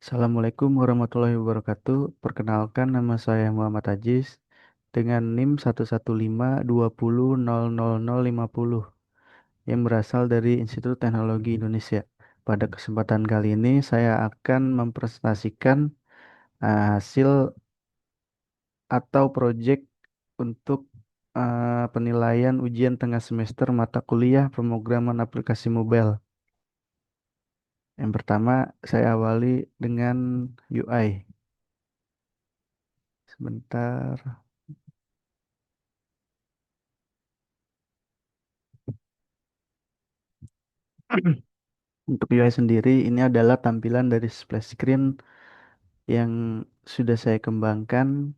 Assalamualaikum warahmatullahi wabarakatuh. Perkenalkan nama saya Muhammad Ajis dengan NIM 115200050 yang berasal dari Institut Teknologi Indonesia. Pada kesempatan kali ini saya akan mempresentasikan hasil atau proyek untuk penilaian ujian tengah semester mata kuliah pemrograman aplikasi mobile. Yang pertama saya awali dengan UI. Sebentar. Untuk UI sendiri, ini adalah tampilan dari splash screen yang sudah saya kembangkan,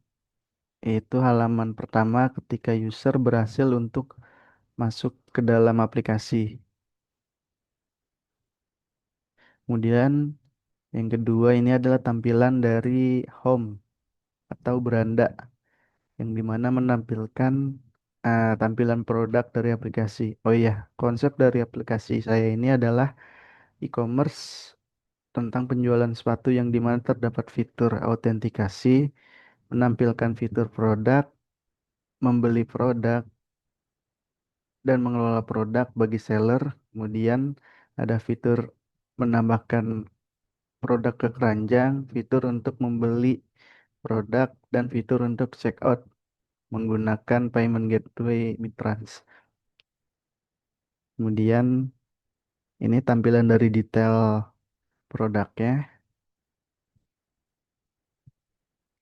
yaitu halaman pertama ketika user berhasil untuk masuk ke dalam aplikasi. Kemudian, yang kedua ini adalah tampilan dari home atau beranda, yang dimana menampilkan tampilan produk dari aplikasi. Oh iya, konsep dari aplikasi saya ini adalah e-commerce tentang penjualan sepatu yang dimana terdapat fitur autentikasi, menampilkan fitur produk, membeli produk, dan mengelola produk bagi seller. Kemudian ada fitur menambahkan produk ke keranjang, fitur untuk membeli produk, dan fitur untuk checkout menggunakan payment gateway Mitrans. Kemudian ini tampilan dari detail produknya,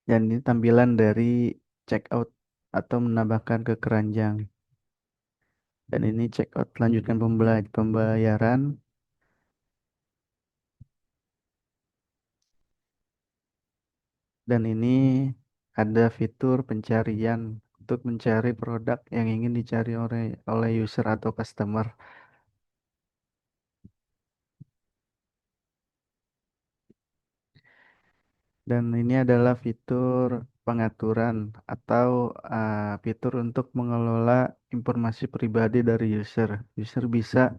dan ini tampilan dari checkout atau menambahkan ke keranjang. Dan ini checkout lanjutkan pembayaran. Dan ini ada fitur pencarian untuk mencari produk yang ingin dicari oleh user atau customer. Dan ini adalah fitur pengaturan atau fitur untuk mengelola informasi pribadi dari user. User bisa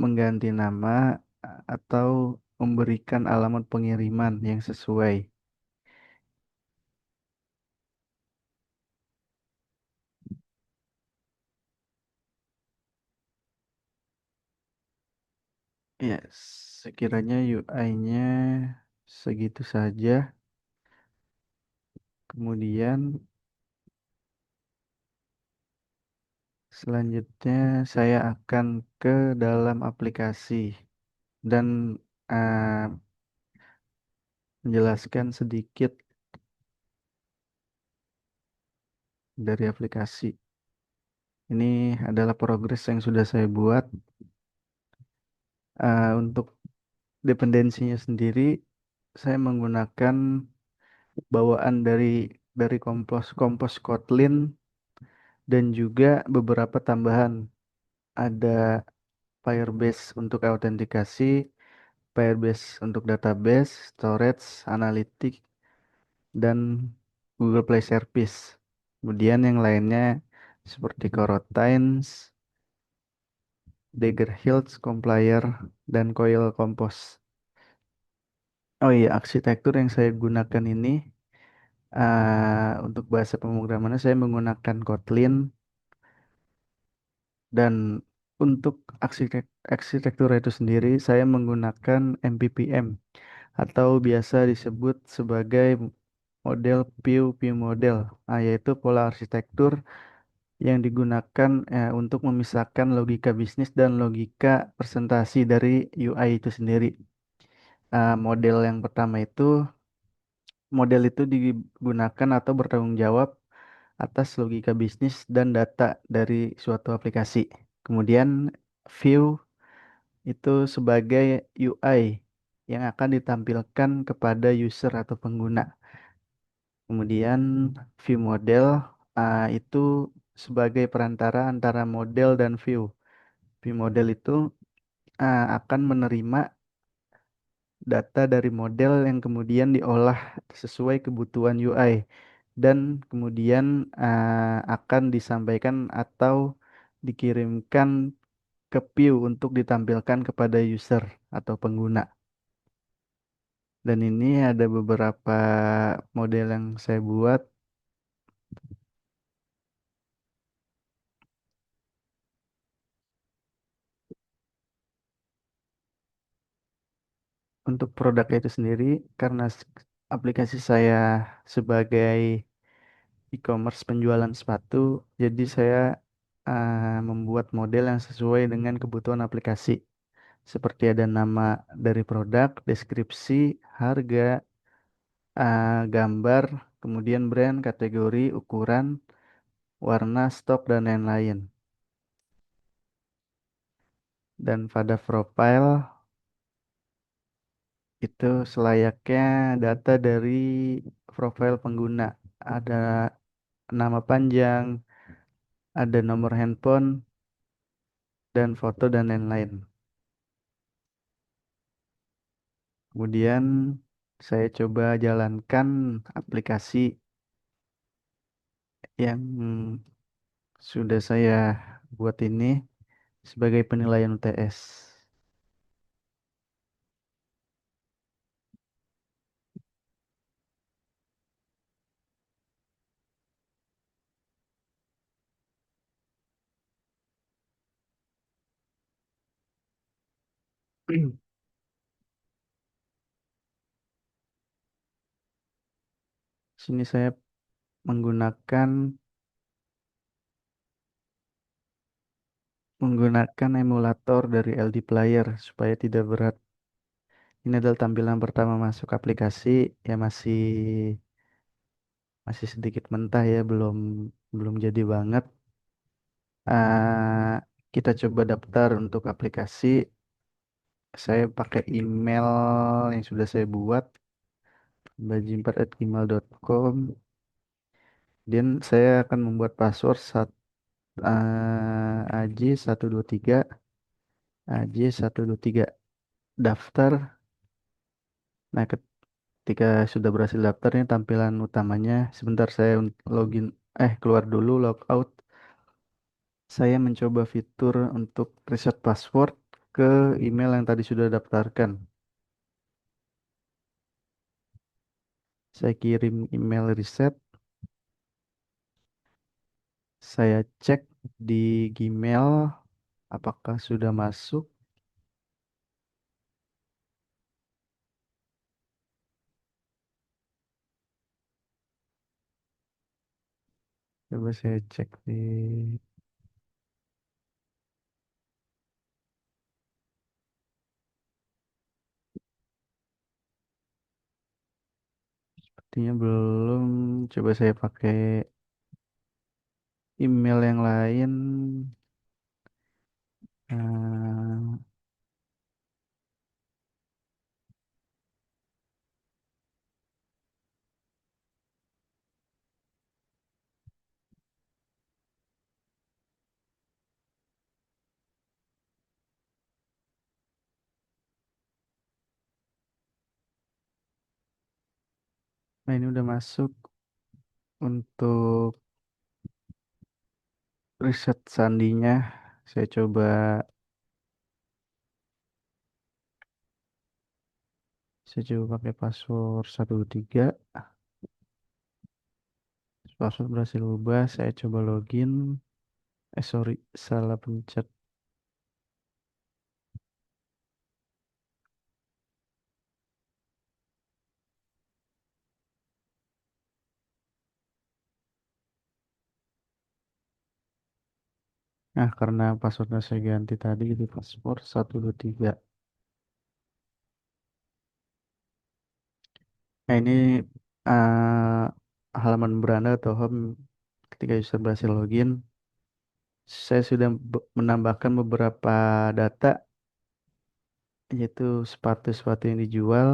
mengganti nama atau memberikan alamat pengiriman yang sesuai. Ya, sekiranya UI-nya segitu saja. Kemudian selanjutnya saya akan ke dalam aplikasi dan eh, menjelaskan sedikit dari aplikasi. Ini adalah progres yang sudah saya buat. Untuk dependensinya sendiri, saya menggunakan bawaan dari Compose, Compose Kotlin dan juga beberapa tambahan. Ada Firebase untuk autentikasi, Firebase untuk database, storage, analytics, dan Google Play Service. Kemudian yang lainnya seperti Coroutines, Dagger Hills, Complier, dan Coil Compose. Oh iya, arsitektur yang saya gunakan ini untuk bahasa pemrogramannya saya menggunakan Kotlin, dan untuk arsitektur itu sendiri saya menggunakan MPPM atau biasa disebut sebagai model PIW model, yaitu pola arsitektur yang digunakan untuk memisahkan logika bisnis dan logika presentasi dari UI itu sendiri. Model yang pertama itu, model itu digunakan atau bertanggung jawab atas logika bisnis dan data dari suatu aplikasi. Kemudian view itu sebagai UI yang akan ditampilkan kepada user atau pengguna. Kemudian view model itu sebagai perantara antara model dan view. View model itu akan menerima data dari model yang kemudian diolah sesuai kebutuhan UI dan kemudian akan disampaikan atau dikirimkan ke view untuk ditampilkan kepada user atau pengguna. Dan ini ada beberapa model yang saya buat untuk produknya itu sendiri karena aplikasi saya sebagai e-commerce penjualan sepatu, jadi saya membuat model yang sesuai dengan kebutuhan aplikasi. Seperti ada nama dari produk, deskripsi, harga, gambar, kemudian brand, kategori, ukuran, warna, stok, dan lain-lain. Dan pada profile itu selayaknya data dari profil pengguna. Ada nama panjang, ada nomor handphone, dan foto, dan lain-lain. Kemudian saya coba jalankan aplikasi yang sudah saya buat ini sebagai penilaian UTS. Sini saya menggunakan menggunakan emulator dari LD Player supaya tidak berat. Ini adalah tampilan pertama masuk aplikasi ya masih masih sedikit mentah ya belum jadi banget. Ah, kita coba daftar untuk aplikasi. Saya pakai email yang sudah saya buat bajimper@gmail.com. Dan saya akan membuat password AJ123 AJ123 daftar. Nah, ketika sudah berhasil daftar ini tampilan utamanya. Sebentar saya login keluar dulu logout. Saya mencoba fitur untuk reset password ke email yang tadi sudah daftarkan. Saya kirim email reset. Saya cek di Gmail apakah sudah masuk. Coba saya cek di sepertinya belum. Coba saya pakai email yang lain. Eh, nah ini udah masuk untuk riset sandinya. Saya coba pakai password 123. Password berhasil ubah. Saya coba login. Sorry, salah pencet. Nah, karena passwordnya saya ganti tadi itu password 123. Nah, ini halaman beranda atau home ketika user berhasil login. Saya sudah menambahkan beberapa data, yaitu sepatu-sepatu yang dijual.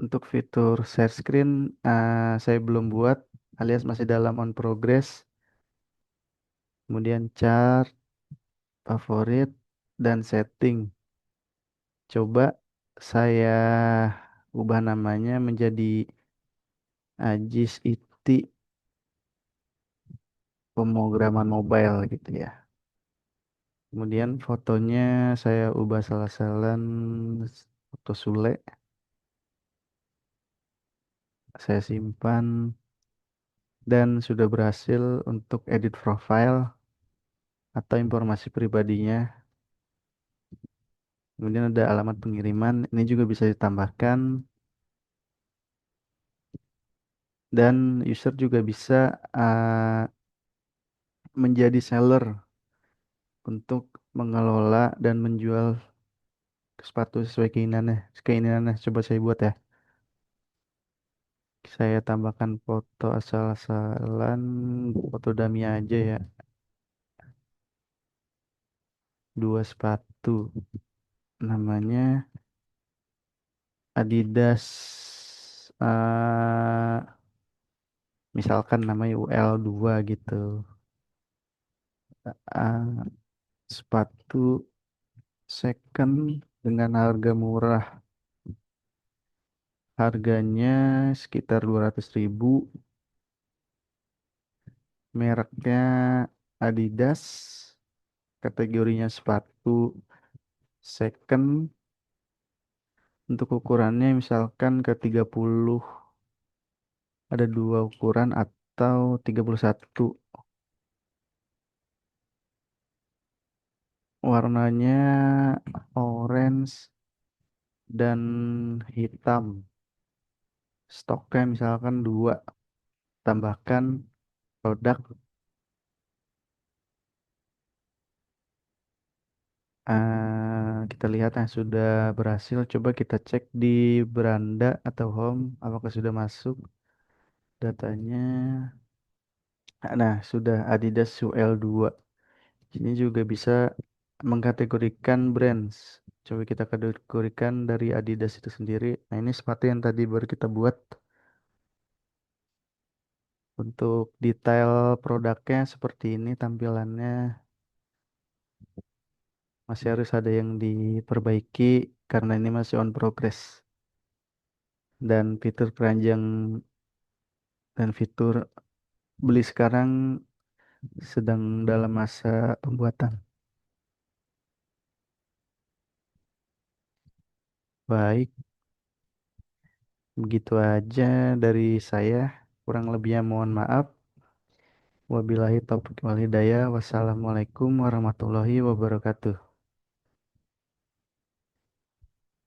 Untuk fitur share screen, saya belum buat, alias masih dalam on progress. Kemudian chart, favorit, dan setting. Coba saya ubah namanya menjadi Ajis Iti pemrograman mobile gitu ya. Kemudian fotonya saya ubah salah-salah foto Sule, saya simpan dan sudah berhasil untuk edit profile atau informasi pribadinya. Kemudian ada alamat pengiriman, ini juga bisa ditambahkan dan user juga bisa uh, menjadi seller untuk mengelola dan menjual sepatu sesuai keinginannya. Keinginannya coba saya buat ya. Saya tambahkan foto asal-asalan, foto dummy aja ya. Dua sepatu. Namanya Adidas. Misalkan namanya UL2 gitu. Ah, sepatu second dengan harga murah. Harganya sekitar 200.000. Mereknya Adidas. Kategorinya sepatu second. Untuk ukurannya misalkan ke 30. Ada dua ukuran atau 31. Warnanya orange dan hitam. Stoknya misalkan dua. Tambahkan produk. Kita lihat yang sudah berhasil. Coba kita cek di beranda atau home. Apakah sudah masuk datanya? Nah, sudah Adidas UL2. Ini juga bisa mengkategorikan brands. Coba kita kategorikan dari Adidas itu sendiri. Nah, ini sepatu yang tadi baru kita buat. Untuk detail produknya seperti ini tampilannya masih harus ada yang diperbaiki karena ini masih on progress. Dan fitur keranjang dan fitur beli sekarang sedang dalam masa pembuatan. Baik, begitu aja dari saya. Kurang lebihnya mohon maaf. Wabillahi taufiq wal hidayah. Wassalamualaikum warahmatullahi wabarakatuh.